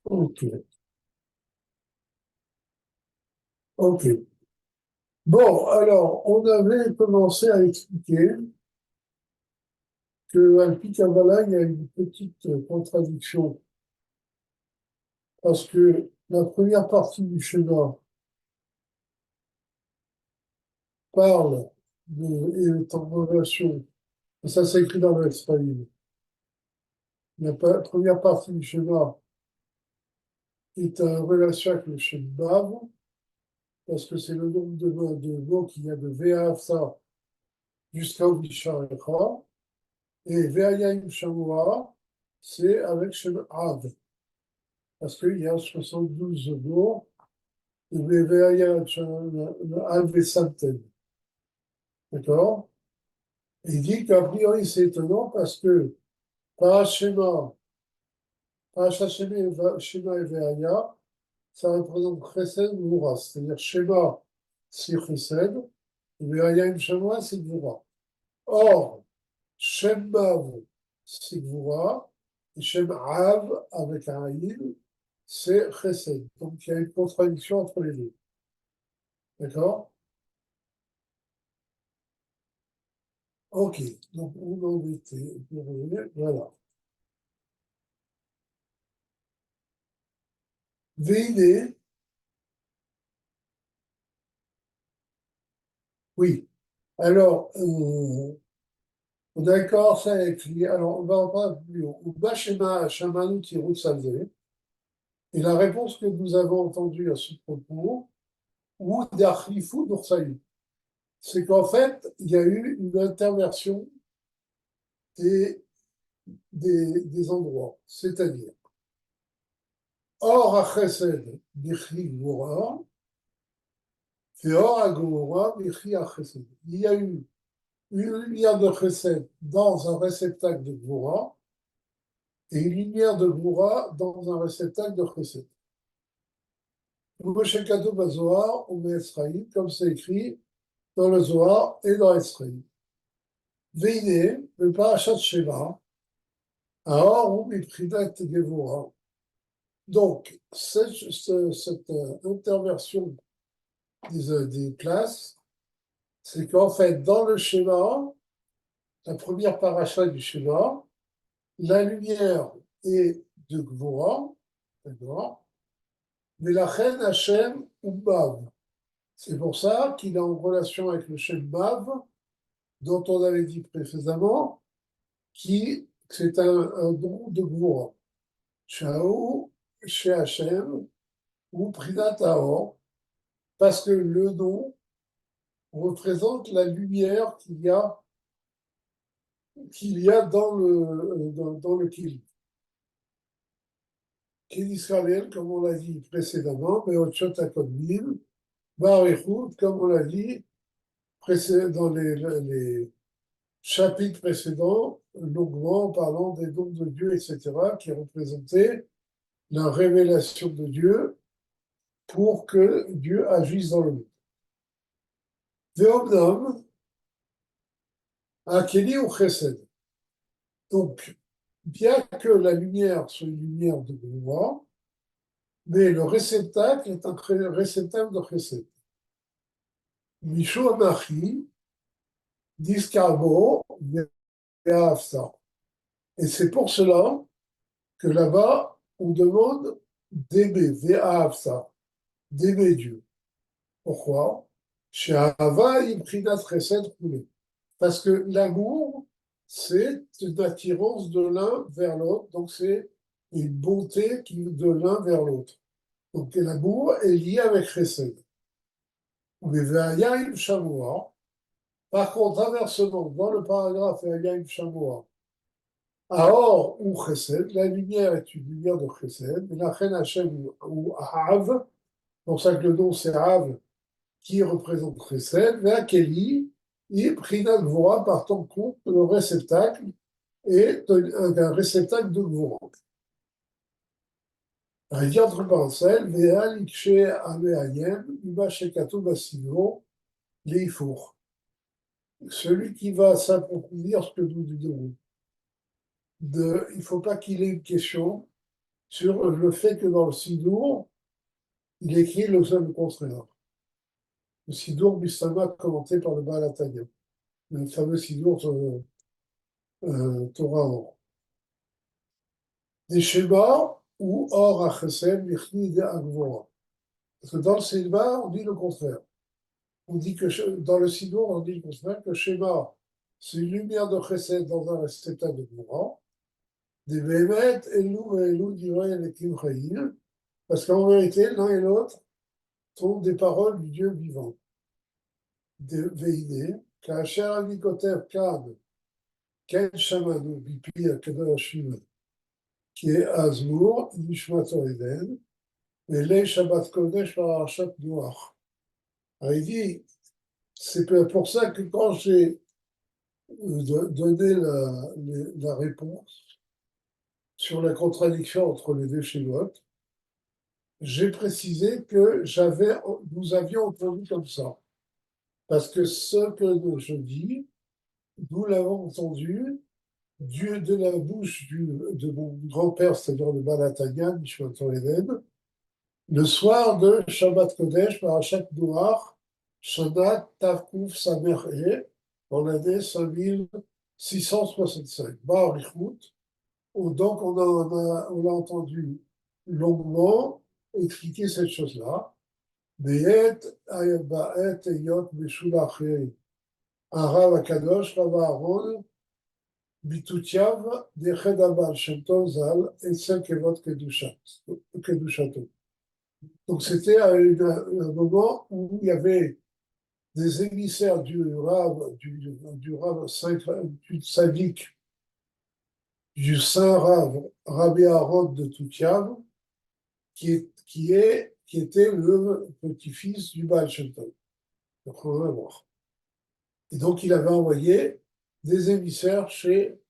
Ok, ok. Bon, alors, on avait commencé à expliquer qu'à Kabbalah, il y a une petite contradiction, parce que la première partie du schéma parle et est en relation, et ça c'est écrit dans le Extraïm. Première partie du schéma est en relation avec le schéma Bav, parce que c'est le nombre de mots qu'il y a de Ve'afsa jusqu'à Ubishar Echa, et Ve'ayim Shamua, c'est avec Shem Av. Parce qu'il y a 72 jours, il y a un centaine. D'accord? Il dit qu'a priori, c'est étonnant parce que Parashema, Shema et Veaya, ça représente Chesed Moura. C'est-à-dire Shema, c'est Chesed, et Veaya im Shema, c'est Moura. Or, Shem Mav, c'est Moura, et Shem Av, avec un Aïl, c'est Chesed. Donc, il y a une contradiction entre les deux. D'accord? Ok, donc on en était, voilà. VID, oui. Alors, d'accord, ça a écrit. Alors, on va en parler plus haut. Ou Bashema Shamanu Tirut Salvé. Et la réponse que nous avons entendue à ce propos, ou d'Achlifu d'Ursaï, c'est qu'en fait, il y a eu une interversion des, des endroits. C'est-à-dire, Or à Chesed, Bichli Gvora, et Or à Gvora, Bichli à Chesed. Il y a eu une lumière de Chesed dans un réceptacle de Gvora et une lumière de Gvora dans un réceptacle de Chesed. Moshe Kadoub Zohar ou Esraïl, comme c'est écrit dans le Zohar et dans Esraïl. Veine, le parachat Shema, Ahor ou Miprinat Gevora. Donc, cette interversion des classes, c'est qu'en fait, dans le schéma, la première paracha du schéma, la lumière est de Gvora, d'accord, mais la reine Hachem ou Bav. C'est pour ça qu'il est en relation avec le Shem Bav, dont on avait dit précédemment, qui c'est un don de Gvora. Shao, chez Hachem, ou Prinat Tahor, parce que le don représente la lumière qu'il y a dans le Kil. Kil Israël, comme on l'a dit précédemment, mais Otshot Akodmim, Barichut, comme on l'a dit dans les chapitres précédents, longuement en parlant des dons de Dieu, etc., qui représentaient la révélation de Dieu pour que Dieu agisse dans le monde. Veomnam, Akeli ou Chesed. Donc, bien que la lumière soit une lumière de Gvura, mais le réceptacle est un réceptacle de Chesed. Mishu Amachi, Discarbo, Ve'afsa. Et c'est pour cela que là-bas, on demande d'aimer, Ve'afsa, d'aimer Dieu. Pourquoi? Chez Ahava, Imprinat Chesed Koulé. Parce que l'amour, c'est une attirance de l'un vers l'autre, donc c'est une bonté de l'un vers l'autre. Donc l'amour est lié avec Chesed. Mais Ve'ayim Shamua, par contre, inversement, dans le paragraphe Ve'ayim Shamua, Aor ou Chesed, la lumière est une lumière de Chesed, et la Chen Hashem ou Av, c'est pour ça que le nom c'est Av, qui représente Chesed, Ve'akeli, et Prina Gvora, par ton compte, le réceptacle est un réceptacle de Gvora. Il dit entre parenthèses, Ve'al Ikshe Ameayem, Iba Shekato Basino, Leifour. Celui qui va s'approfondir ce que nous disons. Il ne faut pas qu'il ait une question sur le fait que dans le Sidour, il écrit le contraire. Le Sidour Bistama commenté par le Baal HaTanya, le fameux Sidour Torah Or. Des schémas ou Or Achesem, Yichni de Agvora. Parce que dans le Silva, on dit le contraire. On dit que dans le Sidour, on dit le contraire, que Shema, c'est une lumière de Chesed dans un réceptacle de Gvora. Des Bémet, Elou et Elou dirait les Kimchaïl, parce qu'en vérité, l'un et l'autre sont des paroles du Dieu vivant. De Veïné, Kacher Avikoter Kad, Ken Shamanu, Bipi Akadoshim, qui est Azmour, Nishmato Eden, et les Shabbat Kodesh Parashat Noach. Alors il dit, c'est pour ça que quand j'ai donné la réponse sur la contradiction entre les deux schémas, j'ai précisé que nous avions entendu comme ça. Parce que ce que je dis, nous l'avons entendu de la bouche de mon grand-père, c'est-à-dire le Baal HaTanya, Nishmat Eden, le soir de Shabbat Kodesh, Parashat Noach, Shana Tavkuf Samer E, dans l'année 5665. Ba'arichut. Donc, on a entendu longuement expliquer cette chose-là. Be'et ba'et eyot meshulachei. Arav Akadosh, Rav Aaron, Bitutiav, Deched Abal Shem Tov Zal, Etzel Kevot Kedushato. Donc, c'était un moment où il y avait des émissaires du Rav Sadique, du Saint Rav, Rabbi Aaron de Toutiav, qui était le petit-fils du Baal Shem Tov. Donc, on va voir. Et donc, il avait envoyé des émissaires chez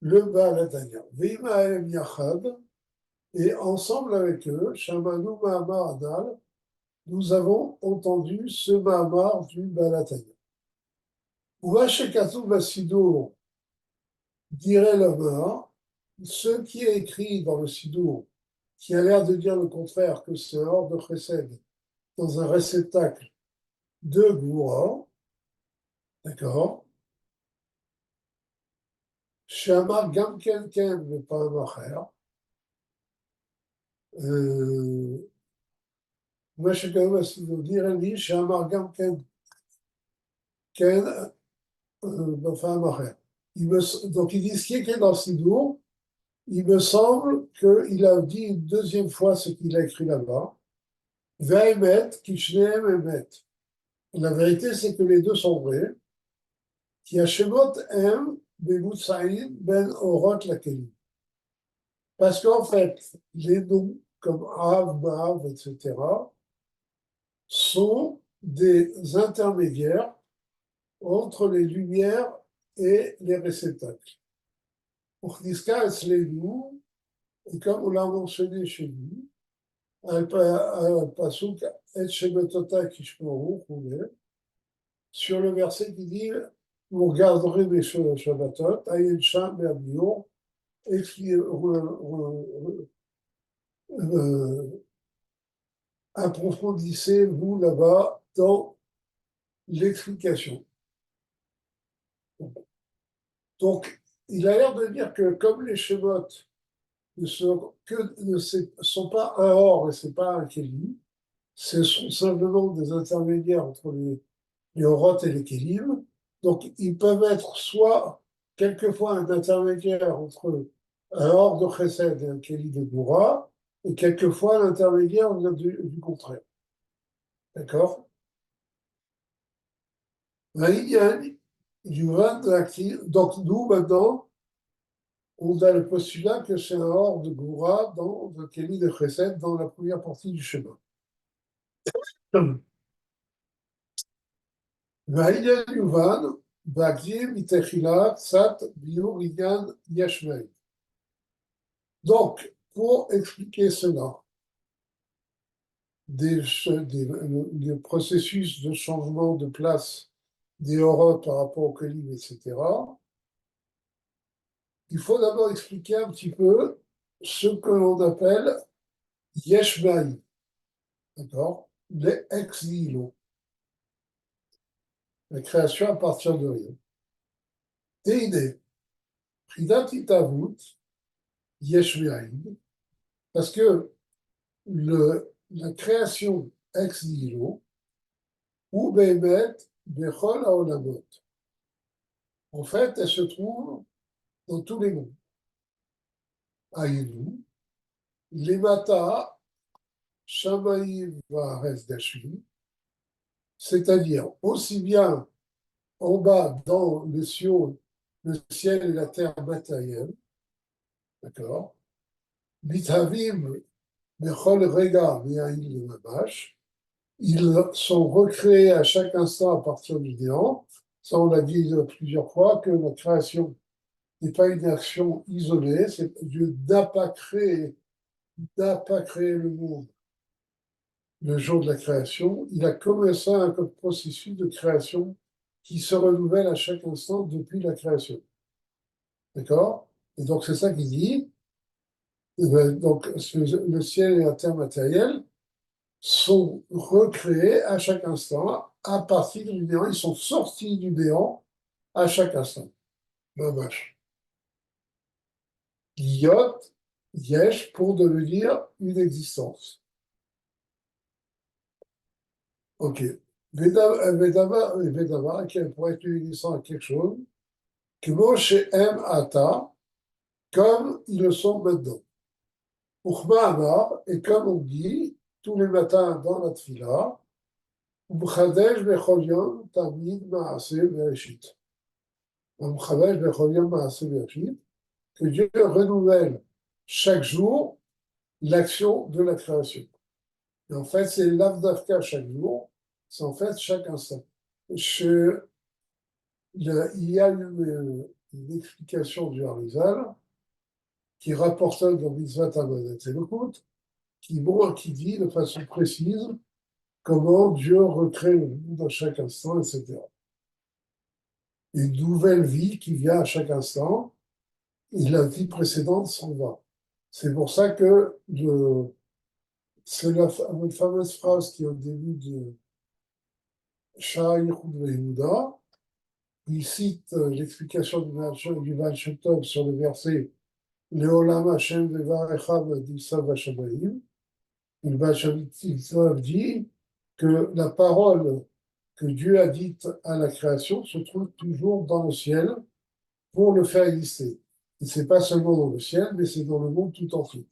le Baal HaTanya. Veimahem Yachad, et ensemble avec eux, Shamanu Mahamar Adal, nous avons entendu ce Mahamar du Baal HaTanya. Uvashekatu Basidour, dirait l'Omar, ce qui est écrit dans le Sidour, qui a l'air de dire le contraire, que c'est un hors de Chesed, dans un réceptacle de Goura, d'accord? Shamar Gamken Ken, mais pas un Macher. Moi, je suis quand même à dire, lui, Shamar Gamken Ken, enfin, Macher. Donc, il dit ce qui est écrit dans le Sidour, il me semble qu'il a dit une deuxième fois ce qu'il a écrit là-bas. Ve'emet, kishneem emet. La vérité, c'est que les deux sont vrais. Qui a Shemot M, Bemutsaïn, Ben Orot Lakelim. Parce qu'en fait, les noms comme Av, Baav, etc., sont des intermédiaires entre les lumières et les réceptacles. Pour Niska Etzlenu, et comme on l'a mentionné chez nous, Pasuk Et Shemetota Kishmoru, sur le verset qui dit vous regarderez mes Shabbatot, Ayen Sham et Abiour, et qui approfondissez-vous là-bas dans l'explication. Donc, il a l'air de dire que comme les Shemot ne sont pas un or et ce n'est pas un Kélim, ce sont simplement des intermédiaires entre les Orot et les Kélim. Donc, ils peuvent être soit quelquefois un intermédiaire entre un or de Chesed et un Kéli de Goura, et quelquefois l'intermédiaire du contraire. D'accord? Donc, nous, maintenant, on a le postulat que c'est un or de Goura dans le Kéli de Chesed dans la première partie du schéma. והעניין יובן בהקדים מתחילה קצת ביור עניין יש מאין. Donc, pour expliquer cela, des processus de changement de place des Orot par rapport au Kélim, etc., il faut d'abord expliquer un petit peu ce que l'on appelle Yesh Maï, d'accord? Les ex nihilo, la création à partir de rien. Teide, Pridat Itavut, Yesh Maï, parce que la création ex nihilo, ou Behemet, Bechol Haolamot, en fait, elle se trouve dans tous les mondes. Aïnou, Lemata, Shamaïm Vares Gashmi, c'est-à-dire aussi bien en bas dans le ciel et la terre matérielle, d'accord? Mithavim Bechol Rega Me'aïl Mamash, ils sont recréés à chaque instant à partir du néant. Ça, on l'a dit plusieurs fois, que la création n'est pas une action isolée, Dieu n'a pas créé le monde le jour de la création. Il a commencé un processus de création qui se renouvelle à chaque instant depuis la création. D'accord? Et donc, c'est ça qu'il dit. Donc, le ciel et la terre matérielle sont recréés à chaque instant à partir du néant. Ils sont sortis du néant à chaque instant. Mamash. Yot, yesh, pour devenir une existence. Ok. Vedava, qui pourrait être une existence à quelque chose, que Moshe aime Ata, comme ils le sont maintenant. Uchma Amar, et comme on dit tous les matins dans la Tfila, Umchadesh bechol yom tamid maaseh bereshit. Umchadesh bechol yom maaseh bereshit, que Dieu renouvelle chaque jour l'action de la création. Et en fait, c'est l'avdavka chaque jour, c'est en fait chaque instant. Il y a une explication du Harizal qui rapporte dans Mitzvah Tamanet et Lekut, qui dit de façon précise comment Dieu recrée le monde à chaque instant, etc. Une nouvelle vie qui vient à chaque instant, et la vie précédente s'en va. C'est pour ça que c'est la fameuse phrase qui est au début de Sha'ar Yichud Yehuda. Il cite l'explication du Baal Shem Tov sur le verset Leolam Hashem Vevarecha V'Adisa V'Shamayim. Le Baal Shem Tov dit que la parole que Dieu a dite à la création se trouve toujours dans le ciel pour le faire exister. Et ce n'est pas seulement dans le ciel, mais c'est dans le monde tout entier.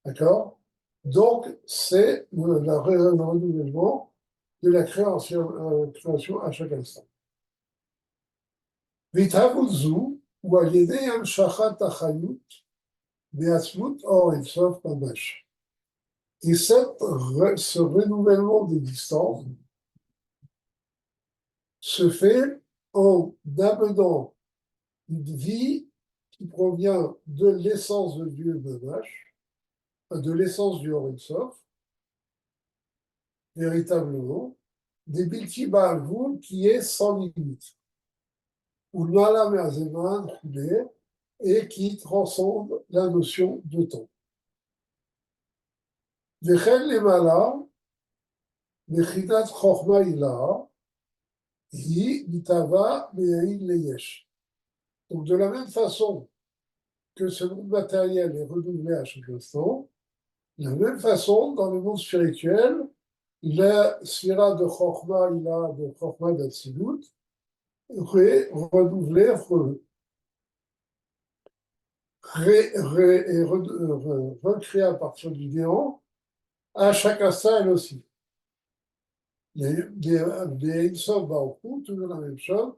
D'accord? Donc, c'est le renouvellement de la création à chaque instant. Vitavuzou, ou à l'idée Shachat Achayut, Beatzmut Or Sof Mamash. Et ce renouvellement d'existence se fait en amenant une vie qui provient de l'essence de Dieu Mamash, de l'essence du Or Sof, véritablement, des Bilti Ba'alvoul qui est sans limite, ou Mala Me'azeman, et qui transcende la notion de temps. Vechel Lemala, Mechidat Chochma Ila, Hi Mitava Me'aïn Leyesh. Donc, de la même façon que ce monde matériel est renouvelé à chaque instant, de la même façon, dans le monde spirituel, la sphira de Chochma Ila, de Chochma d'Atsilut, renouvelée, recréée à partir du néant, à chaque instant, elle aussi. Les Insof Baruch toujours la même chose,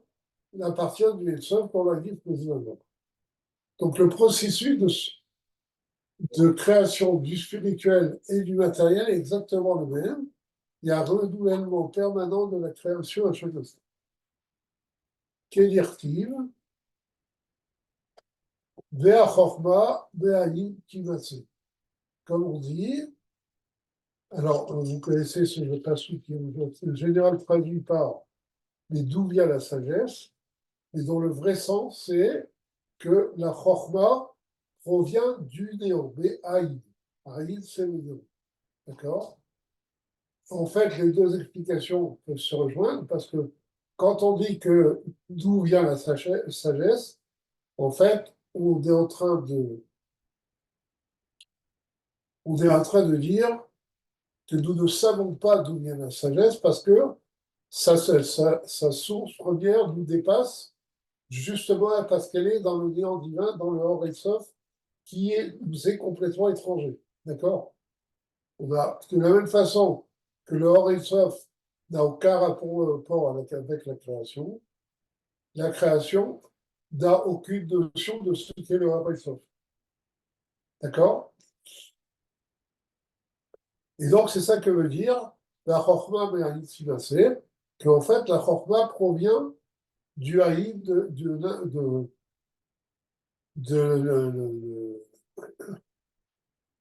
à partir du Insof qu'on l'a dit précédemment. Donc le processus de création du spirituel et du matériel est exactement le même. Il y a un renouvellement permanent de la création à chaque instant. Kedirtiv, Vea Chorma, Ve'ayin Kimatse. Comme on dit, alors vous connaissez ce passage qui est en général traduit par mais d'où vient la sagesse, mais dont le vrai sens, c'est que la Chorma provient du néant, mais Aïd. Aïd, c'est le néant. D'accord? En fait, les deux explications peuvent se rejoindre parce que quand on dit que d'où vient la sagesse, en fait, on est en train de dire que nous ne savons pas d'où vient la sagesse parce que sa source première nous dépasse justement parce qu'elle est dans le néant divin, dans le Or et Sof, nous est complètement étranger. D'accord? De la même façon que le Or et Sof n'a aucun rapport avec la création n'a aucune notion de ce qu'est le Or et Sof. D'accord? Et donc, c'est ça que veut dire la Chokhmah Me'aïd Simassé, qu'en fait, la Chokhmah provient du Haïd, du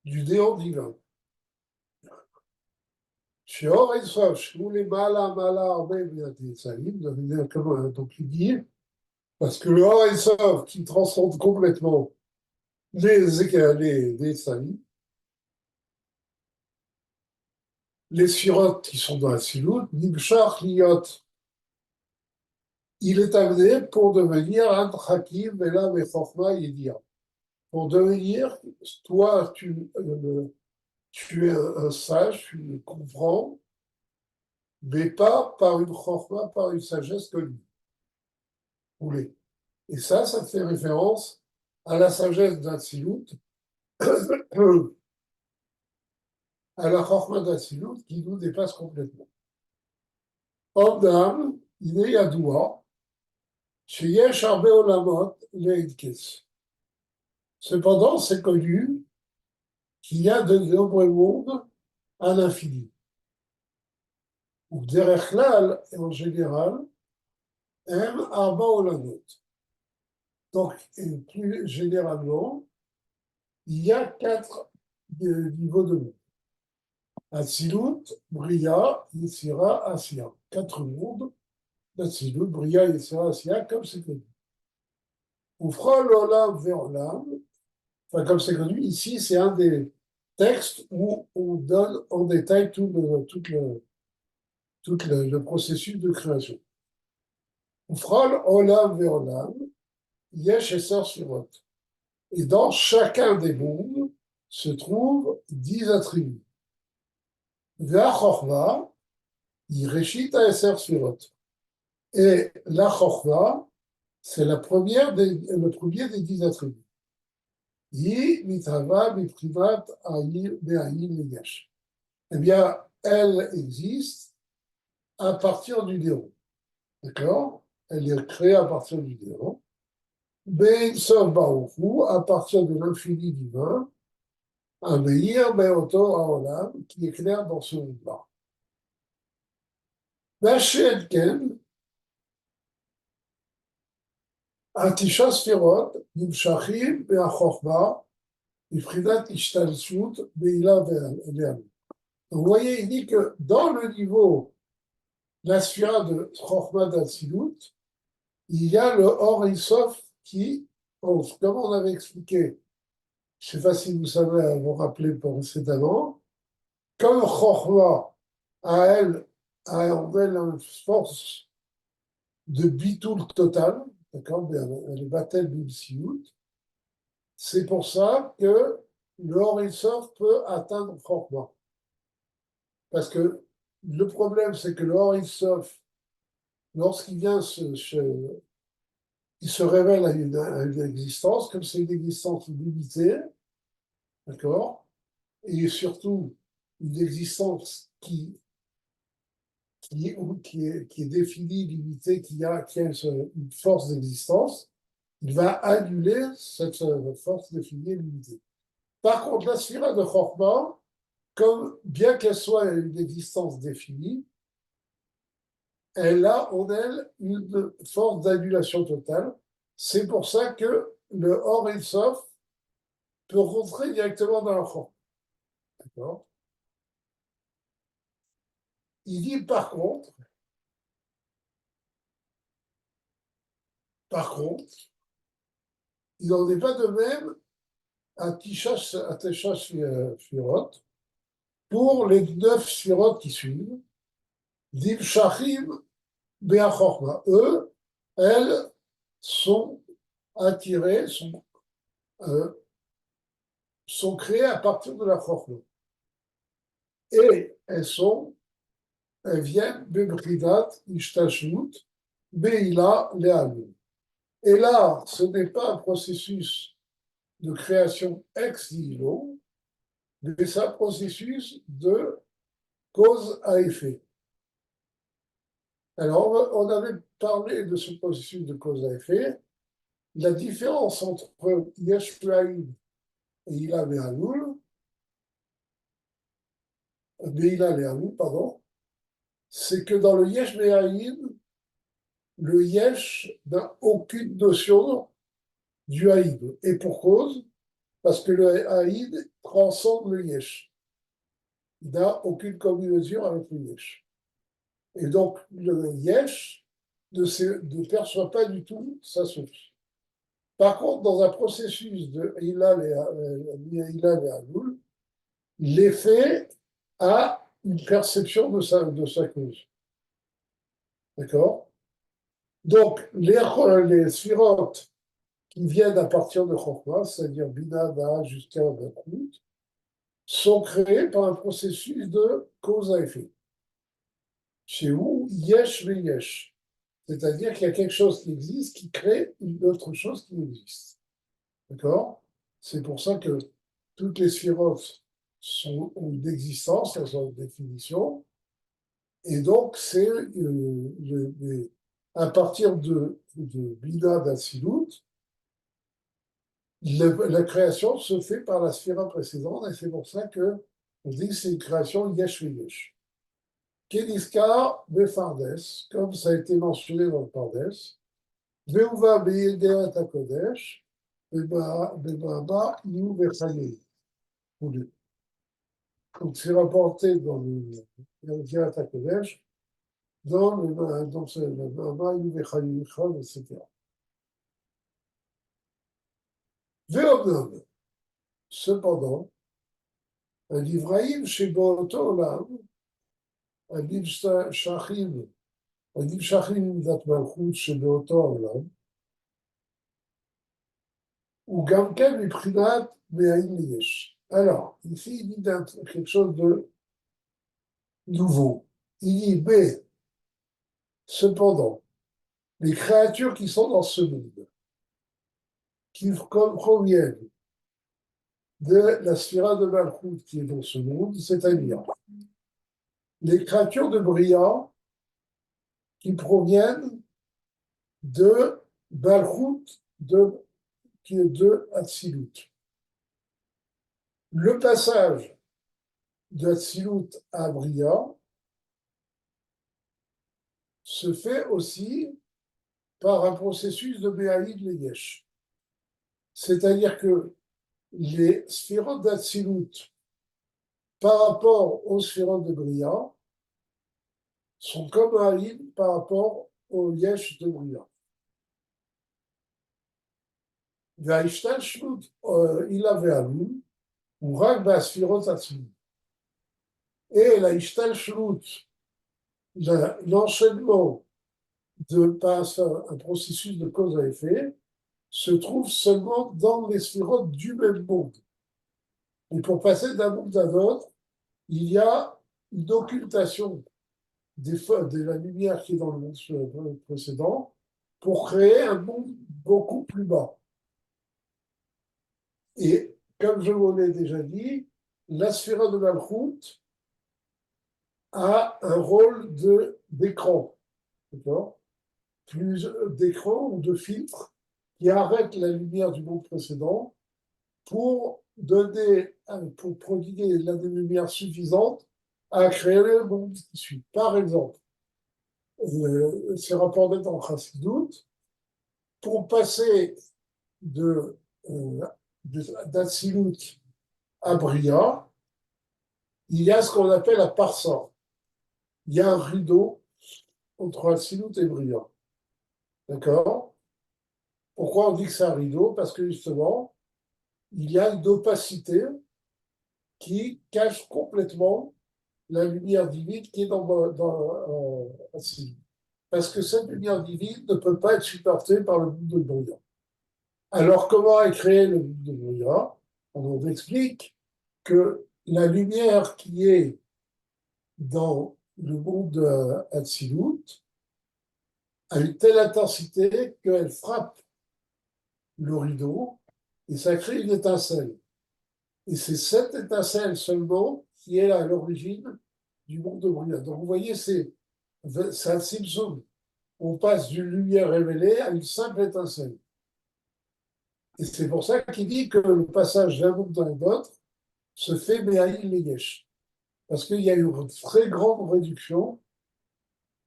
néant divin. Chez Or et Sof, chez les Mala, Arbe, Salim, donc il dit, parce que le Or et Sof qui transcende complètement les Salim, les Sfirotes qui sont dans la Silout, Nimshach Liot, il est amené pour devenir un Hakim, Vela, Vechorma, Yedia. Pour devenir, toi, tu es un sage, tu comprends, mais pas par une chorma, par une sagesse connue. Et ça fait référence à la sagesse d'Atsilut, à la chorma d'Atsilut qui nous dépasse complètement. Omnam, il est yadoua, sheyesh arbe olamot leidkes. Cependant, c'est connu qu'il y a de nombreux mondes à l'infini. Ou derech en général, M arba olamot. Donc, et plus généralement, il y a 4 niveaux de monde. Atsilut, Bria, Yetzira, Asiya. 4 mondes d'Atsilut, Bria, Yetzira, Asiya, comme c'est connu. On fera l'Olam vers Olam, enfin, comme c'est connu, ici, c'est un des textes où on donne en détail le processus de création. On fera l'Olam vers Olam, Yesh et Sirot. Et dans chacun des mondes se trouvent 10 attributs. Ve'achorma, Yireshita Eser Sfirot. Et la Chorma, c'est le premier des 10 attributs. Yi mitava miprivat ayir be'ayir legash. Eh bien, elle existe à partir du néant. D'accord? Elle est créée à partir du néant. Ben Sof Baruchu, à partir de l'infini divin, un meilleur Beoto Aolam, qui éclaire dans ce monde-là. Vachet Ken, התשעה ספירות נמשכים מהחוכמה מבחינת השתלשלות בעילה והיעלמות. Vous voyez, il dit que dans le niveau de la sphère de Chokhmah d'Atsilut, il y a le Or et Sof qui, comme on avait expliqué, je ne sais pas si vous savez vous rappeler précédemment, comme Chokhmah a en elle une force de bitoul total, d'accord, elle est Batel Bimsiout. C'est pour ça que le Horizon peut atteindre Chorma. Parce que le problème, c'est que le Horizon, lorsqu'il vient il se révèle à une existence, comme c'est une existence limitée, d'accord, et surtout une existence qui est définie, limitée, qui a une force d'existence, il va annuler cette force définie et limitée. Par contre, la sphira de Chorma, comme bien qu'elle soit une existence définie, elle a en elle une force d'annulation totale. C'est pour ça que le Or et Sof peut rentrer directement dans la Chorma. D'accord? Il dit par contre, il n'en est pas de même Atesha Sfirot, pour les 9 Sfirot qui suivent, Div Shachim Be'achorma. Eux, elles sont attirées, sont créées à partir de la Chorma. Et elles viennent Bebridat Ishtashut Be'ila Le'alou. Et là, ce n'est pas un processus de création ex nihilo, mais c'est un processus de cause à effet. Alors, on avait parlé de ce processus de cause à effet. La différence entre Yesh Me'aïd et Ila Le'alul, pardon, c'est que dans le Yesh Me'aïd, le Yesh n'a aucune notion du Haïd. Et pour cause, parce que le Haïd transcende le Yesh. Il n'a aucune combinaison avec le Yesh. Et donc, le Yesh ne perçoit pas du tout sa source. Par contre, dans un processus de Hilal et Alul, l'effet a une perception de sa cause. D'accord? Donc, les sphirotes qui viennent à partir de Chokma, c'est-à-dire Binada jusqu'à Bakout, sont créés par un processus de cause à effet. Chez où Yesh le Yesh. C'est-à-dire qu'il y a quelque chose qui existe qui crée une autre chose qui existe. D'accord? C'est pour ça que toutes les sphirotes ont une existence, elles ont une définition. Et donc, c'est à partir de Bina d'Atsilut, la création se fait par la sphira précédente, et c'est pour ça qu'on dit que c'est une création yesh yesh. Keniska befardes, comme ça a été mentionné dans le Pardes, Veuva beyederet hakodesh, bebaba iu vechayei. Donc c'est rapporté dans le Yederet hakodesh, dans le bebaba iu vechayei, etc. Ve'omnam, cependant, un livraïm chez Boto Olam, un livre Shachim, un livre Shachim dat Malchut chez Boto Olam, ou Gamken et Prinat Me'aïn Yesh. Alors, ici, il dit quelque chose de nouveau. Il dit, mais, cependant, les créatures qui sont dans ce monde, qui proviennent de la sphira de Malchut qui est dans ce monde, c'est-à-dire les créatures de Bria qui proviennent de Malchut qui est de Hatzilut. Le passage de Hatzilut à Bria se fait aussi par un processus de Béhaïd Leyesh. C'est-à-dire que les sphérotes d'Hatzilut par rapport aux sphérotes de Bria sont comme un Haïd par rapport au Yesh de Bria. וההשתלשלות אילה ועלול הוא רק בספירות עצמם. Et la השתלשלות, l'enchaînement par un processus de cause à effet, se trouve seulement dans les sphérotes du même monde. Et pour passer d'un monde à l'autre, il y a une occultation de la lumière qui est dans le monde précédent pour créer un monde beaucoup plus bas. Et comme je vous l'ai déjà dit, la sphère de Malchut a un rôle d'écran, d'accord? Plus d'écran ou de filtre qui arrête la lumière du monde précédent pour prodiguer la lumière suffisante à créer le monde qui suit. Par exemple, c'est rapporté dans Chassidut, pour passer d'Atsilut à Bria, il y a ce qu'on appelle la parsa. Il y a un rideau entre Atsilut et Bria. D'accord? Pourquoi on dit que c'est un rideau? Parce que justement, il y a une opacité qui cache complètement la lumière divine qui est dans Atsilut. Parce que cette lumière divine ne peut pas être supportée par le monde de brouillard. Alors, comment est créé le monde de brouillard? On explique que la lumière qui est dans le monde Atsilut a une telle intensité qu'elle frappe le rideau et ça crée une étincelle. Et c'est cette étincelle seulement qui est à l'origine du monde de brouillard. Donc, vous voyez, c'est un Simpson. On passe d'une lumière révélée à une simple étincelle. Et c'est pour ça qu'il dit que le passage d'un monde dans l'autre se fait Me'aïl Leyesh. Parce qu'il y a une très grande réduction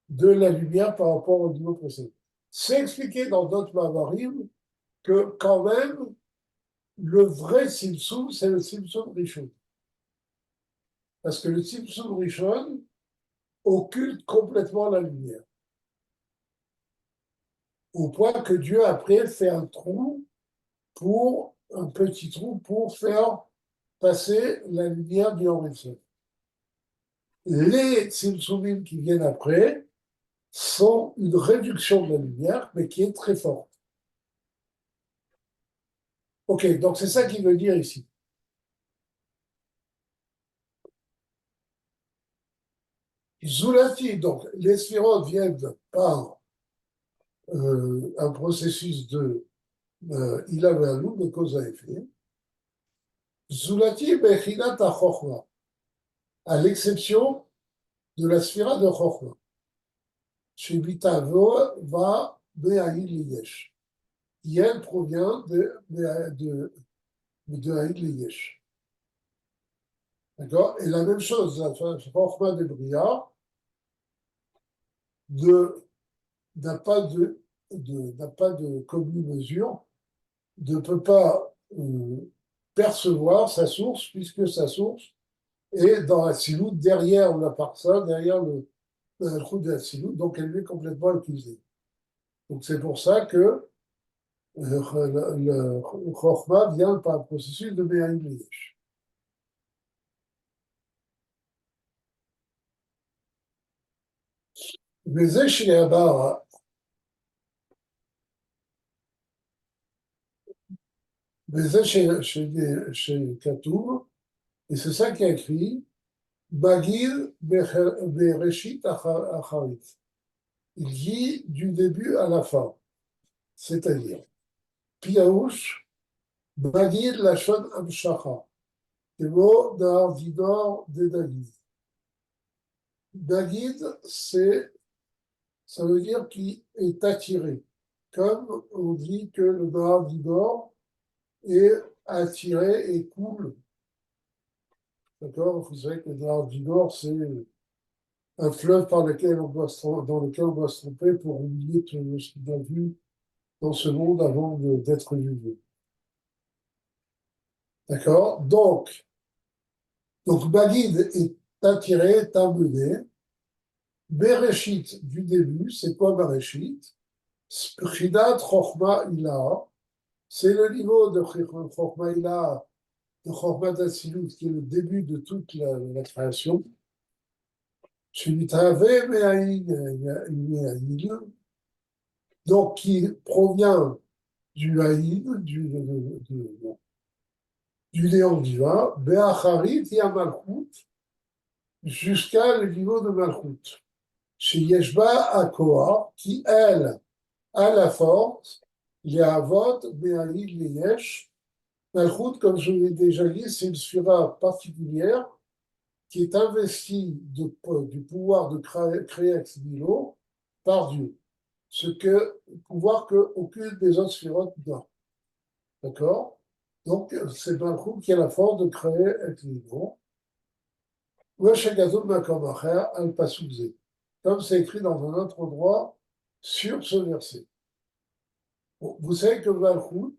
de la lumière par rapport au niveau précédent. C'est expliqué dans d'autres Mavarim que quand même, le vrai Simpson, c'est le Simpson Rishon. Parce que le Simpson Rishon occulte complètement la lumière. Au point que Dieu, après, fait un petit trou pour faire passer la lumière du Hormizon. Les Tzimtzumim qui viennent après sont une réduction de la lumière, mais qui est très forte. Ok, donc c'est ça qu'il veut dire ici. Zulati, donc les sphirotes viennent par un processus de il avait un loup de cause à effet. Zulati bechinat ha-chokhma, à l'exception de la sphira de Chokhma. Chez Bitavo va Be'aïl Yesh, qui elle provient de Aïl Yesh. D'accord? Et la même chose, la Chokhma de Bria n'a pas de commune mesure, ne peut pas percevoir sa source, puisque sa source est dans la siloute, derrière la parsa, derrière le trou de la siloute, donc elle est complètement accusée. Donc c'est pour ça que le Chokhmah vient par un processus de Béhaïm-Liège. וזה שהבא, וזה שכתוב, et c'est ça qui est écrit, Bagil Bereshit Acharit. Il dit du début à la fin, c'est-à-dire, Piaouch, Bagil Lachon Amshacha, le mot d'un Vidor de David. David, ça veut dire qu'il est attiré. Comme on dit que le Nahar d'Idor est attiré et coule. D'accord? Vous savez que le Nahar d'Idor, c'est un fleuve dans lequel on doit se tromper pour oublier tout ce qu'on a vu dans ce monde avant d'être jugé. D'accord? Donc Bagid est attiré, est amené. Bereshit du début, c'est quoi Bereshit? Chidat Chochma Ilaha, c'est le niveau de Chochma Ilaha, de Chochma Tatsilut, qui est le début de toute la création. Donc qui provient du Haïd, du néant divin, Be'acharit Yamalchut, jusqu'à le niveau de Malchut. Chez Yeshba Akoa, qui elle a la force, les Avot, Be'aïd, les Yesh. Malchut, comme je l'ai déjà dit, c'est une sphira particulière qui est investie du pouvoir de créer ex nihilo par Dieu. Pouvoir qu'aucune des autres sphirotes n'a. D'accord? Donc, c'est Malchut qui a la force de créer ex nihilo. Comme c'est écrit dans un autre endroit sur ce verset. Bon, vous savez que Malchut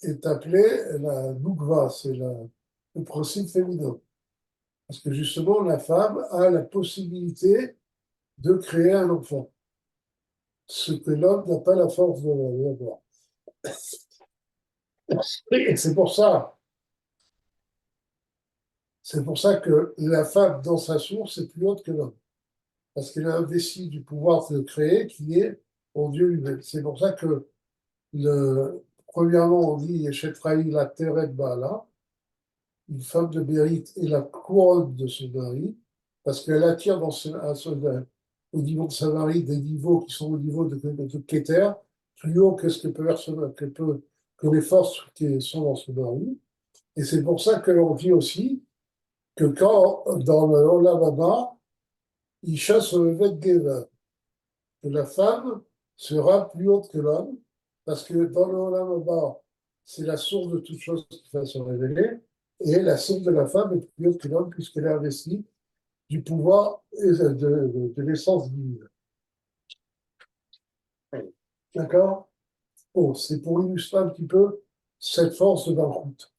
est appelé la Nukva, c'est le principe féminin. Parce que justement, la femme a la possibilité de créer un enfant. Ce que l'homme n'a pas la force de l'avoir. Et c'est pour ça C'est pour ça que la femme, dans sa source, est plus haute que l'homme. Parce qu'elle a investi du pouvoir de créer qui est en Dieu lui-même. C'est pour ça que, premièrement, on dit Yeshetraï la Teret Baala, une femme de mérite est la couronne de son mari, parce qu'elle attire au niveau de sa mari des niveaux qui sont au niveau de Keter, plus haut que ce que que les forces qui sont dans son mari. Et c'est pour ça que l'on dit aussi que quand, dans le Olam Haba, il chasse le Vet Gever, que la femme sera plus haute que l'homme, parce que dans le Olam Haba, c'est la source de toute chose qui va se révéler, et la source de la femme est plus haute que l'homme, puisqu'elle a investi du pouvoir et de l'essence divine. D'accord? Bon, c'est pour illustrer un petit peu cette force de Malchut,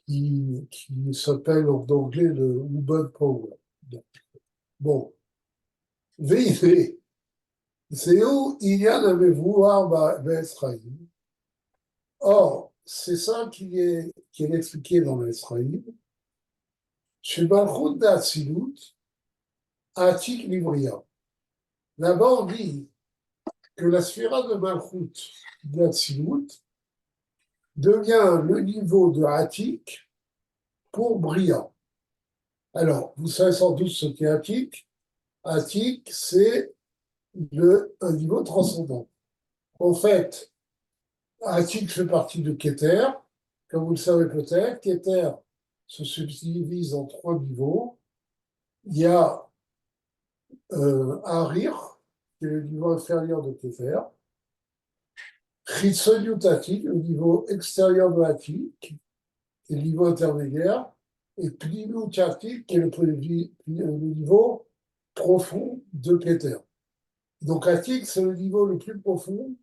qui s'appelle en anglais le Woman Power. Bon, VIV, c'est où il y en avez-vous Israël. Or, c'est ça qui est expliqué dans l'Israël. Chez Malchut d'Atsilut, Atik Livria. Là-bas, on dit que la sphira de Malchut d'Atsilut devient le niveau de Atik pour Bria. Alors, vous savez sans doute ce qu'est Atik. Atik, c'est un niveau transcendant. En fait, Atik fait partie de Keter. Comme vous le savez peut-être, Keter se subdivise en 3 niveaux. Il y a Arir, qui est le niveau inférieur de Keter. Chitzoniut Atik, le niveau extérieur de Atik, qui est le niveau intermédiaire. Et Pnimut Atik, qui est le niveau profond de Keter. Donc Atik, c'est le niveau le plus profond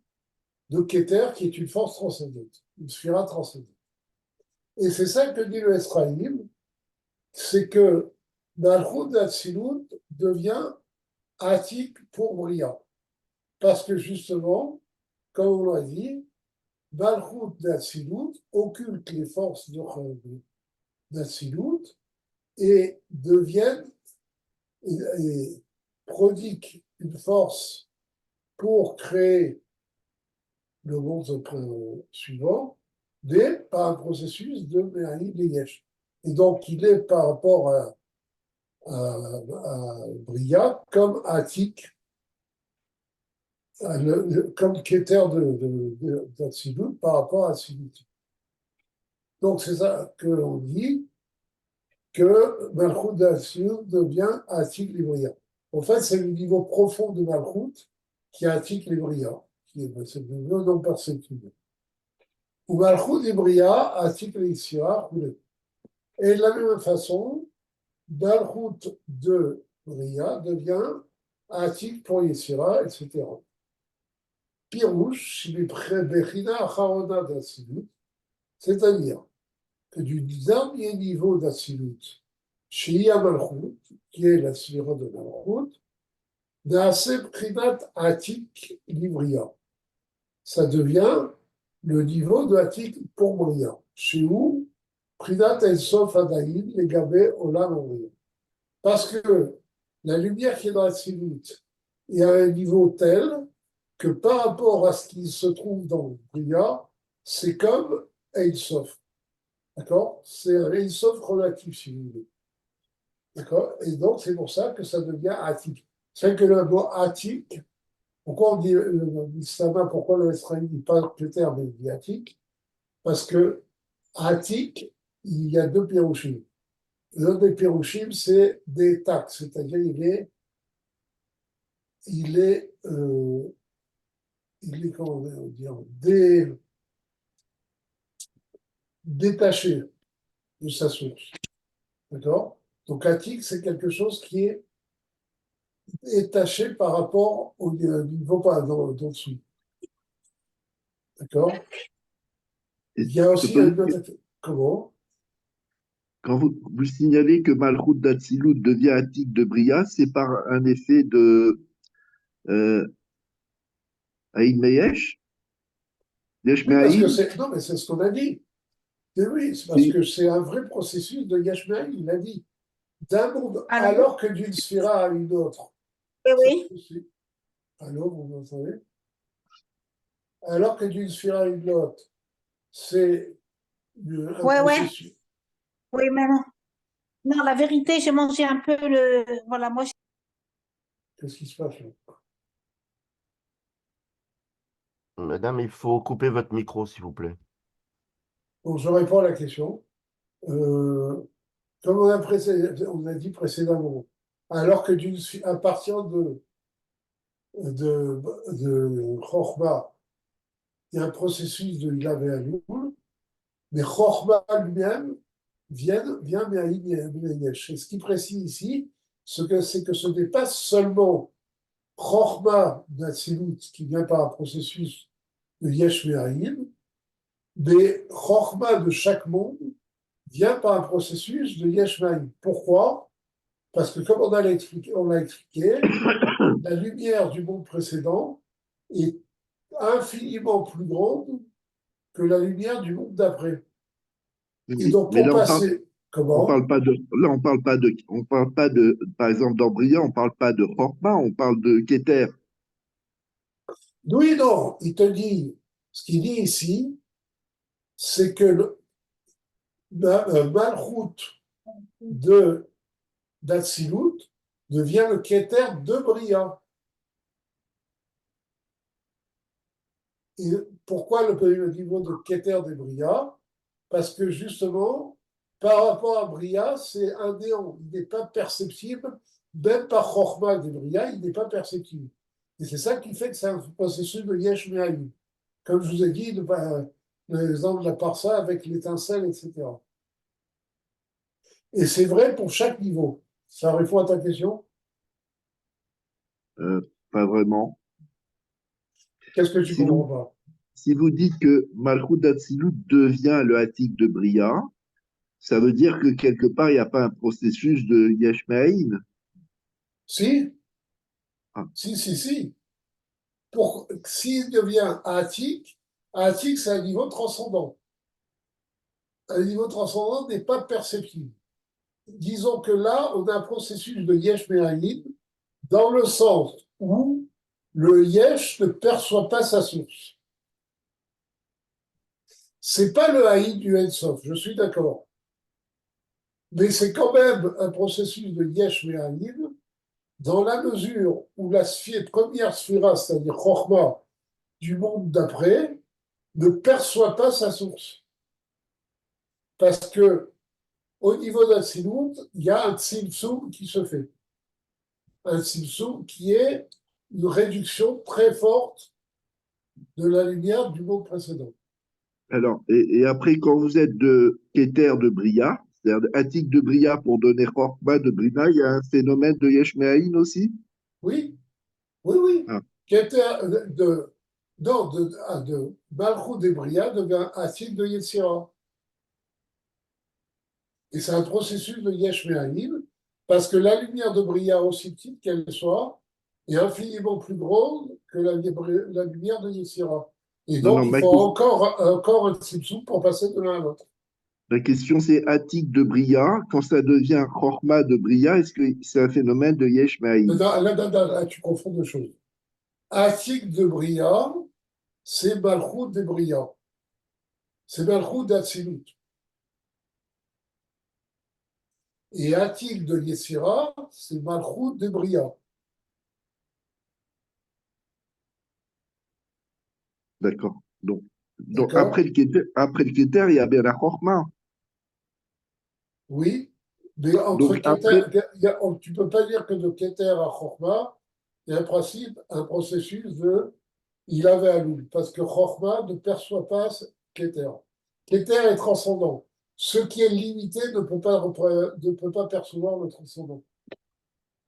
de Keter, qui est une force transcendante, une sphira transcendante. Et c'est ça que dit le Esraïm, c'est que Malchut d'Atsilut devient Atik pour Bria. Parce que justement, comme on l'a dit, Malchut d'Atsilut occulte les forces d'Atsilut et deviennent et prodigue une force pour créer le monde suivant, mais par un processus de Me'ani Leyesh. Et donc, il est par rapport à Bria comme Atik, comme Keter d'Atsilut par rapport à Atsilut. Donc, c'est ça que l'on dit, que Malchut d'Atsilut devient Atik Libria. En fait, c'est le niveau profond de Malchut qui est Atik Libria, qui est ce niveau non perceptible. Ou Malchut Libria, Atik Libria, et de la même façon, Malchut de Bria devient Atik pour Yetzira, etc. Pirouche, Bechina Acharona d'Atsilut, c'est-à-dire que du dernier niveau d'Atsilut, chez Malchut, qui est la sphère de Malchut, Naase Prinat Atik Livria. Ça devient le niveau de Atik pour Bria. Chez où Prinat Ensof Adaïn, les Gabé Olam Bria. Parce que la lumière qui est dans Atsilut est à un niveau tel que par rapport à ce qui se trouve dans Bria, c'est comme Ein Sof. D'accord? C'est un Ein Sof relatif, si vous voulez. D'accord? Et donc, c'est pour ça que ça devient Atik. C'est que le mot Atik, pourquoi on dit pourquoi le Israël dit pas le terme, mais il dit Atik? Parce que Atik, il y a 2 pirouchim. L'un des pirouchim, c'est des tacs, c'est-à-dire il est comment dire, détaché de sa source. D'accord? Donc, Atik, c'est quelque chose qui est détaché par rapport au niveau pas d'en dessous. D'accord? Il y a Je aussi peux, une autre. Comment? quand vous signalez que Malchut d'Atsilut devient Atik de Bria, c'est par un effet de Aïn Meyesh, Yesh Oui, parce que Me'aïn. c'est. Non, mais c'est ce qu'on a dit. Et oui, c'est parce que c'est un vrai processus de Yashmael, il a dit, d'un monde, Alors, alors que d'une sphira à une autre. oui, Alors, vous m'entendez? Alors que d'une sphira à une autre, c'est un ouais, ouais, processus. oui, mais non. Non, la vérité, j'ai mangé un peu le. Voilà, moi, Qu'est-ce qui se passe là? Madame, il faut couper votre micro, s'il vous plaît. Bon, je réponds à la question. Euh, Comme on a dit précédemment, alors que à partir de Chokhmah, il y a un processus de Ilav et Alioul, mais Chokhmah lui-même vient Yesh. Et ce qui précise ici, c'est que ce n'est pas seulement Chokhmah d'Atsilut qui vient par un processus de Yesh Me'ayin, mais Chokhmah de chaque monde vient par un processus de Yesh Me'ayin. Pourquoi? Parce que comme on l'a expliqué, la lumière du monde précédent est infiniment plus grande que la lumière du monde d'après. Et donc, Mais pour là, passer, on comment? parle pas de, là, on parle pas de, par exemple, dans Bria, on parle pas de Chorma, on parle de Keter. Oui, non, il te dit, ce qu'il dit ici, c'est que le Malchut de d'Atsilut devient le Keter de Bria. Et pourquoi le niveau de Keter de Bria? Parce que justement, par rapport à Bria, c'est un néant. Il n'est pas perceptible, même par Chokhmah de Bria, il n'est pas perceptible. Et c'est ça qui fait que c'est un processus de Yesh Me'ayin. Comme je vous ai dit, l'exemple de la Parsa avec l'étincelle, etc. Et c'est vrai pour chaque niveau. Ça répond à ta question? Euh, Pas vraiment. Qu'est-ce que tu Si comprends vous, pas? si vous dites que Malchut d'Atsilut devient le Hatik de Bria, ça veut dire que quelque part, il n'y a pas un processus de Yesh Me'ayin. Si, Ah, si. S'il devient Atik, c'est un niveau transcendant. Un niveau transcendant n'est pas perceptible. Disons que là, on a un processus de Yesh Me'ayin dans le sens où le Yesh ne perçoit pas sa source. C'est pas le Haït du Ensof, je suis d'accord. Mais c'est quand même un processus de Yesh Me'ayin dans la mesure où la première sphira, c'est-à-dire Chokhmah, du monde d'après, ne perçoit pas sa source. Parce que au niveau d'Atsilut, il y a un Tzimtzum qui se fait. Un Tzimtzum qui est une réduction très forte de la lumière du monde précédent. alors, et après, quand vous êtes de Keter de Bria, c'est-à-dire Hatik de Bria pour donner Chorma de Brina, il y a un phénomène de Yesh Me'ayin aussi? Oui, oui. Ah, Qui était non, de Malchut de Bria devient acide de Yetzira. Et c'est un processus de Yesh Me'ayin, parce que la lumière de Bria, aussi petite qu'elle soit, est infiniment plus grande que la lumière de Yetzira. Et non, donc, non, il faut encore un tzimtzum pour passer de l'un à l'autre. la question c'est Hatik de Bria, quand ça devient Chorma de Bria, est-ce que c'est un phénomène de Yesh Me'ayin? Là, tu confonds deux choses. Atik de Bria, c'est Malchut de Bria. C'est Malchut d'Atsilut. Et Atik de Yetzira, c'est Malchut de Bria. D'accord. Donc D'accord? après le Keter, il y a bien la Chorma. Oui. Mais entre Donc après, tu ne peux pas dire que de Keter à Chokhmah, il y a un principe, un processus de il avait à lui. Parce que Chokhmah ne perçoit pas Keter. Keter est transcendant. Ce qui est limité ne peut pas percevoir le transcendant.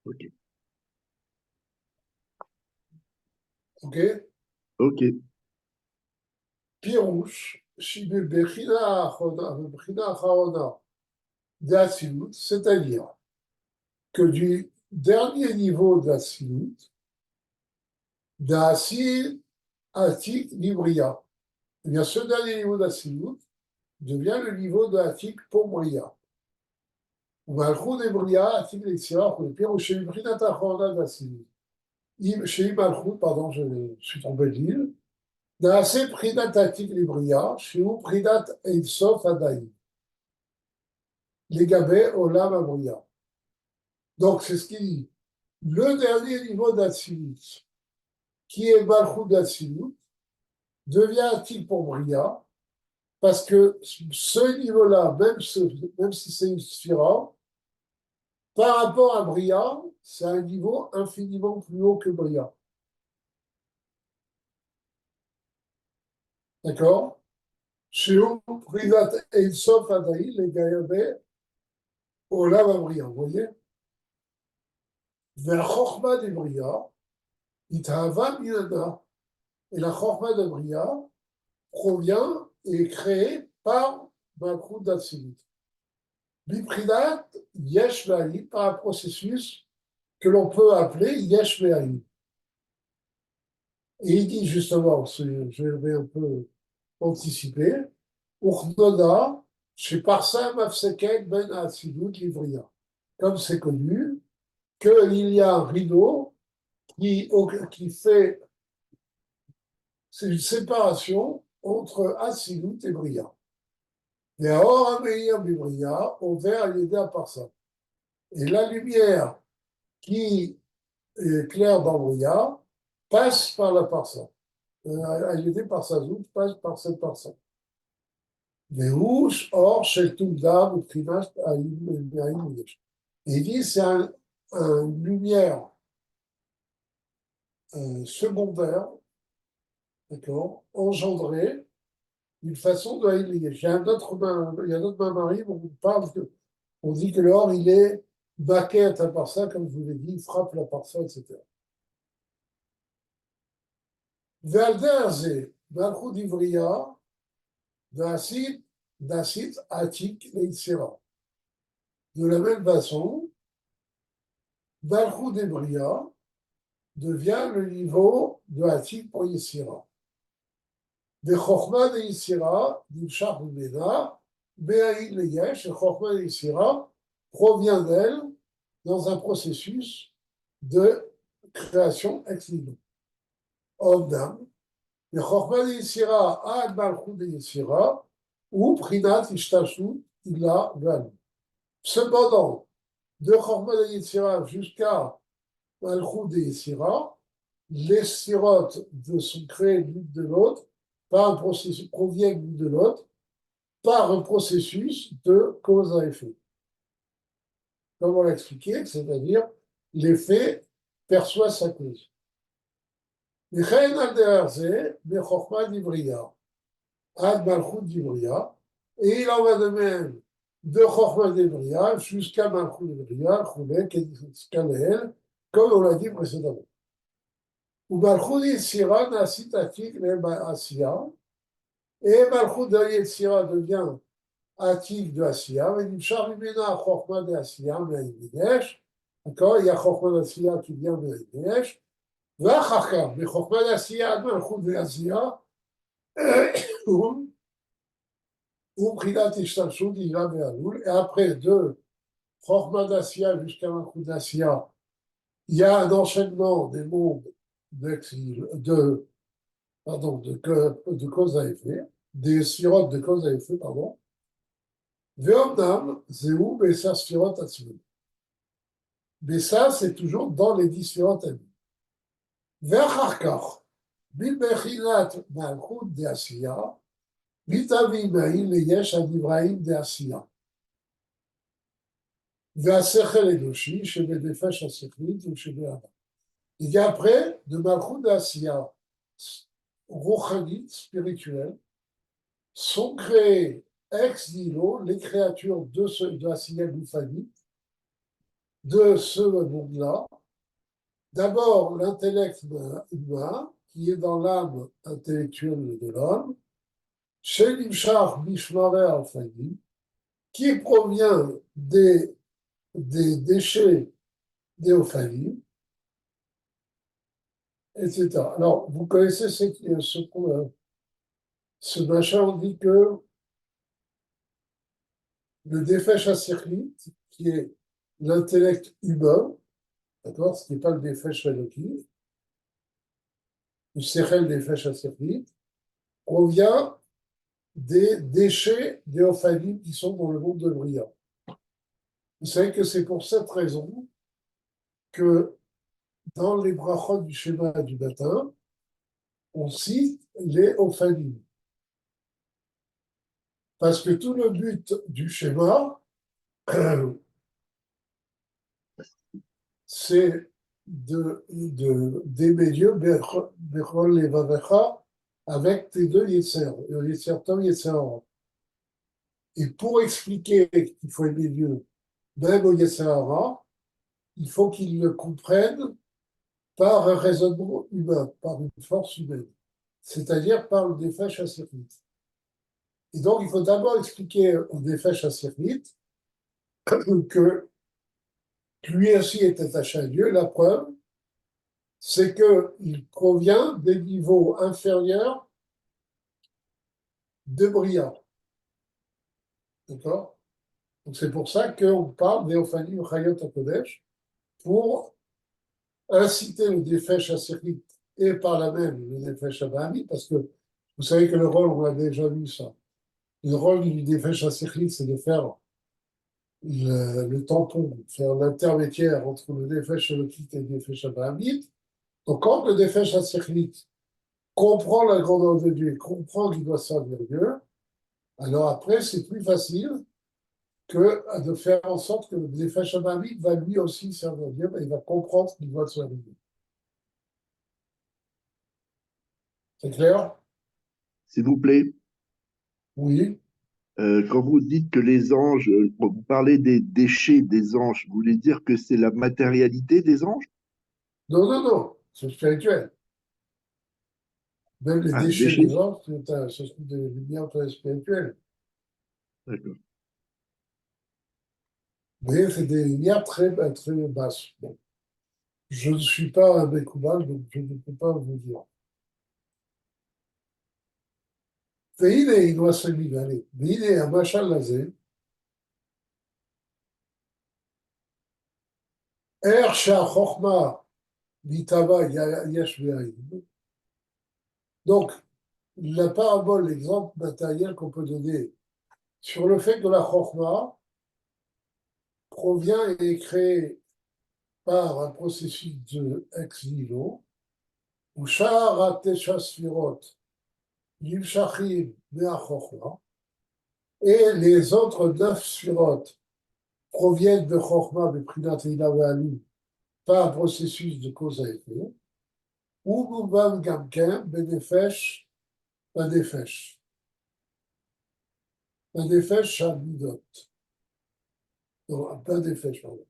ok, OK? ok, Pirouche, Bechina Acharona d'Atsilut, c'est-à-dire que du dernier niveau d'Atsilut, d'Assil Atik Libria. Eh bien, ce dernier niveau d'Atsilut devient le niveau de Atik pour Bria. Malchut et Bria, Atik l'Etzira, pour le pire, ou chez Brinat Achorna d'Assilut. Chez Malchut, pardon, je suis trompé de l'île. Naase Prinat Atik l'Ibria, chez où Prinat Einsof Adaï. Les Gabé, Olam Abria. Donc, c'est ce qu'il dit. Le dernier niveau d'Atsilut, qui est Malchut d'Atsilut, devient Atik pour Bria, parce que ce niveau-là, même si c'est une sphira, par rapport à Bria, c'est un niveau infiniment plus haut que Bria. D'accord? Chez eux, Prinat Einsof Adaï, les Gabé, Olam Abria, vous voyez? Vers Chochma de Bria, Itahava Minana. Et la Chochma de Bria provient et est créée par Malchut d'Atsilut. Biprinat Yesh Ve'ayin, par un processus que l'on peut appeler Yesh Ve'ayin. Et il dit justement, je vais un peu anticiper, Uchnoda, chez Parsam Afseket Ben Atsilut Livria. Comme c'est connu, qu'il y a un rideau qui fait, c'est une séparation entre Atsilut et Bria. Et Or Ameir Bibria, au vert à l'aider à Parsam. Et la lumière qui est claire dans Bria passe par la Parsam. À l'aider par sa zout, passe par cette Parsam. Les rouges, or, chez tout d'âme, ou primash, à une et il dit c'est une lumière secondaire, d'accord, engendrée d'une façon de Haïlier. Il y a un autre mari, on dit que l'or, il est baqué à part ça, comme je vous l'ai dit, il frappe la parsa, etc. Valderze, Malchut d'Ivria, Dasit, Atik, Leitzera. De la même façon, Malchut d'Ivria devient le niveau de Atik pour Yisira. De Chochma de Yisira, d'Imshach Bena, Be'aïd Leyesh, et Chochma de Yisira provient d'elle dans un processus de création ex nihilo. Omnam, le Chochma de Yisira ad Malchut de Yisira, ou Prinat Ishtashut illa Gal. Cependant, de Chochma de Yisira jusqu'à Malchut de Yisira, les sirotes sont créées l'une de l'autre par un processus, proviennent l'une de l'autre par un processus de cause à effet. Comme on l'a expliqué, c'est-à-dire l'effet perçoit sa cause. Et il en va de même de Chochma d'Ivria jusqu'à Malchut d'Ivria, comme on l'a dit précédemment. Ou Malchut d'Yisira nasit atik le Asiya, et Malchut d'Yisira devient Atik de Asiya, mais il charmina Chochma de Asiya, mais d'accord, il y a Chochma d'Asiya qui vient de Yinesh, ואחר mais מחוכמה לעשייה עד מלכות ועשייה, ובחינת השתמשות עילה ועלול, et après de Chochma d'Asiya jusqu'à Malchut d'Asiya, il y a un enchaînement des mondes de cause à effet, des sphirotes de cause à effet, pardon. Ve'omnam, zéou, bessa sphirote atzmim. Mais ça, c'est toujours dans les 10 sphirotes à lui. ואחר כך, מבחינת מלכות דעשייה, מתביא מהי ליש הנבראים דעשייה. והשכל האנושי שבנפש השכלית ושבאדם. Et après, de Malchut d'Asiya, rouchanite, spirituelle, sont créées ex nihilo les créatures de Asiya Goufanite, de ce monde-là. D'abord, l'intellect humain, qui est dans l'âme intellectuelle de l'homme, chez l'Imshach Mishmareh Alfani, qui provient des déchets des Ophanim, etc. Alors, vous connaissez ce machin, on dit que le Nefesh HaSichlit, qui est l'intellect humain, d'accord, ce qui n'est pas le Nefesh Eloki, le Sechel Nefesh HaSichlit, provient des déchets des Ophanim qui sont dans le monde de Bria. Vous savez que c'est pour cette raison que dans les brachot du schéma du matin, on cite les Ophanim. Parce que tout le but du schéma, c'est d'aimer Dieu, Bechol Levavecha, avec tes deux Yetzer, Yetzer Tov, Yetzer Hara. Et pour expliquer qu'il faut aimer Dieu, même au Yetzer Hara, il faut qu'il le comprenne par un raisonnement humain, par une force humaine, c'est-à-dire par le Nefesh HaSichlit. Et donc, il faut d'abord expliquer au Nefesh HaSichlit que lui aussi est attaché à Dieu. La preuve, c'est qu'il provient des niveaux inférieurs de Bria. D'accord? Donc, c'est pour ça qu'on parle d'Eophanim Chayot HaKodesh pour inciter le Nefesh HaSichlit et par là même le Nefesh HaBahami, parce que vous savez que le rôle, on a déjà vu ça. Le rôle du Nefesh HaSichlit, c'est de faire le tampon, faire l'intermédiaire entre le Nefesh Elokit et le Nefesh HaBahami. Donc, quand le Nefesh HaSichlit comprend la grandeur de Dieu, comprend qu'il doit servir Dieu, alors après, c'est plus facile que de faire en sorte que le Nefesh HaBahami va lui aussi servir Dieu, mais il va comprendre qu'il doit servir Dieu. C'est clair? S'il vous plaît, Oui. quand vous dites que les anges, vous parlez des déchets des anges, vous voulez dire que c'est la matérialité des anges? Non, non, non, c'est spirituel. Même les Ah, déchets déchets? des anges, ce sont des lumières très spirituelles. D'accord. Mais c'est des lumières très, très basses. Bon. Je ne suis pas un Mekoubal, donc je ne peux pas vous dire. והנה אינו הסמינלי, והנה המשל הזה, איך שהחוכמה מתהווה יש מאין. Donc, la parabole, l'exemple matériel qu'on peut donner sur le fait que la chokma provient et est créée par un processus de ex nihilo, où Shahara Tesha Sfirot, Yimshachim Mea Chokma, et les autres 9 Sfirot proviennent de Chokma, de Prinat Eila Ve'alu, par un processus de cause à effet, ou Mubam Gamken, Benefesh, Benefesh, Benefesh Shamidot. Donc, Benefesh, pardon.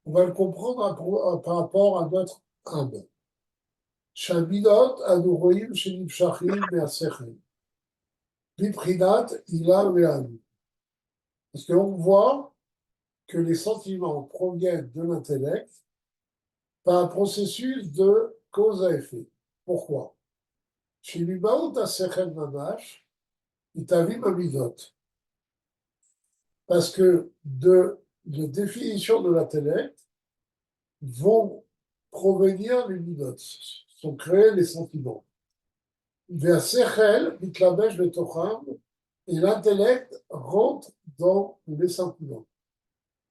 On va le comprendre par rapport à notre âme. Shamidot, Anuroim, Shenim Shachim, Measechel. Biprinat, Ila Ve'alu. Parce qu'on voit que les sentiments proviennent de l'intellect par un processus de cause à effet. Pourquoi? Chez Libaout Asechel Mamash, Itavim Amidot. Parce que de la définition de l'intellect vont provenir les midot, sont créés les sentiments. Vers Sechel, Mitlabesh Betocham, et l'intellect rentre dans les sentiments.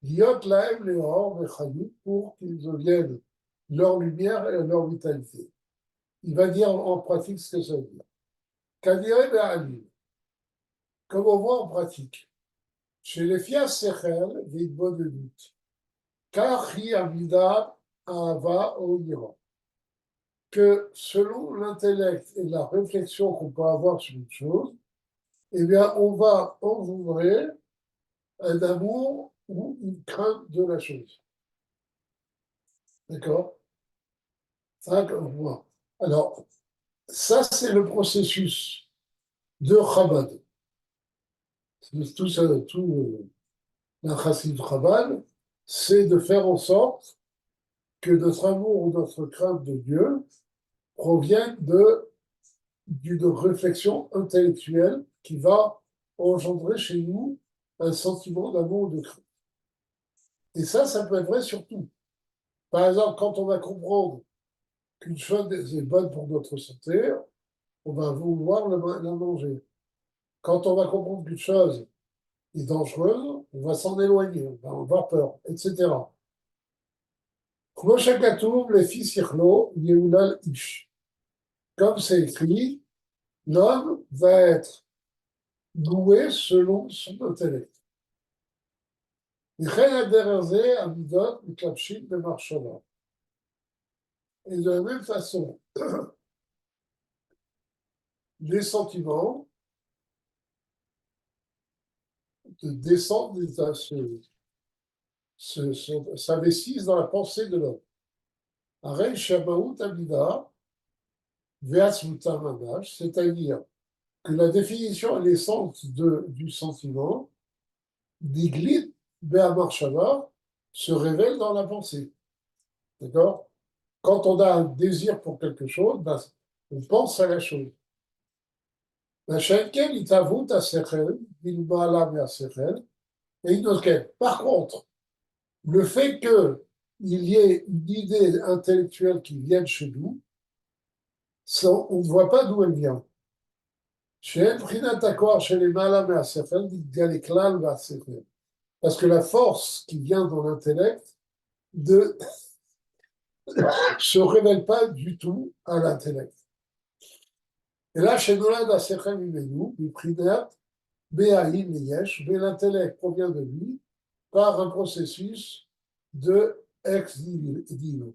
Liot Laem Leor Vechayut, pour qu'ils deviennent leur lumière et leur vitalité. Il va dire en pratique ce que ça veut dire. Kanire Be'alim, comme on voit en pratique, chez les Fias Sechel, Veitbonenut, Kachi Amidat Ava Oira, que selon l'intellect et la réflexion qu'on peut avoir sur une chose, eh bien, on va engendrer un amour ou une crainte de la chose. D'accord? Ça, on voit. Alors, ça, c'est le processus de Chabad. Tout la chassid Chabad, c'est de faire en sorte que notre amour ou notre crainte de Dieu proviennent d'une réflexion intellectuelle qui va engendrer chez nous un sentiment d'amour ou de crainte. Et ça peut être vrai sur tout. Par exemple, quand on va comprendre qu'une chose est bonne pour notre santé, on va vouloir la manger. Quand on va comprendre qu'une chose est dangereuse, on va s'en éloigner, on va avoir peur, etc. כמו שכתוב לפי שכלו יהולל איש. Comme c'est écrit, l'homme va être doué selon son intellect. וכן הדרך זה המידות מתלבשים במחשבה. Et de la même façon, les sentiments descendent, s'investissent dans la pensée de l'homme. Arei Shamaout Amida, Veatzmuta Mamash, c'est-à-dire que la définition et l'essence du sentiment, Diglit Be'amarshava, se révèle dans la pensée. D'accord? Quand on a un désir pour quelque chose, ben, on pense à la chose. La Shenken, il t'avoue à Sechel, il ma'ala me'asechel, et il note. Par contre, le fait qu'il y ait une idée intellectuelle qui vienne chez nous, ça, on ne voit pas d'où elle vient. Chez Prinat Akor, chez les ma'ala me'asechel, dit Galeklal me'asechel. Parce que la force qui vient dans l'intellect ne se révèle pas du tout à l'intellect. Et là, chez Nolad Asechem Imenu, Prinat Be'ahin Yesh, mais l'intellect provient de lui par un processus de ex-nihilo.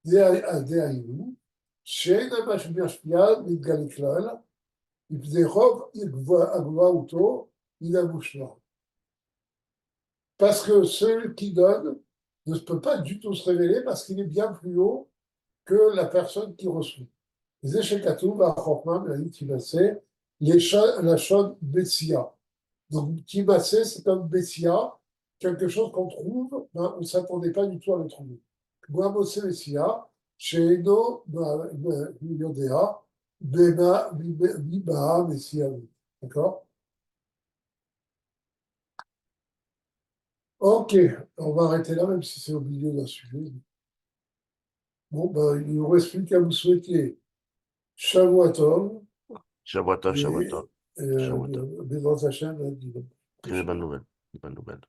De'ainu, she'ena mashpiad mitgaliklal, ipderov agvauto inamushma. Parce que celui qui donne ne peut pas du tout se révéler parce qu'il est bien plus haut que la personne qui reçoit. Les échekatu, Bachokman, la Timassé, la chaude Bessia. Donc, Timassé, c'est comme Bessia, quelque chose qu'on trouve, ben, on ne s'attendait pas du tout à le trouver. Guamose Bessia, chez Eno, Yodea, Bema, Biba, Bessia. D'accord? Ok, on va arrêter là, même si c'est au milieu d'un sujet. Bon, ben, il ne nous reste plus qu'à vous souhaiter Shavuot Tov Shavuot Tov, Shavuot et Tov. Shavuot Tov. Bezrat Hashem, Très bonne nouvelle. Bonne nouvelle.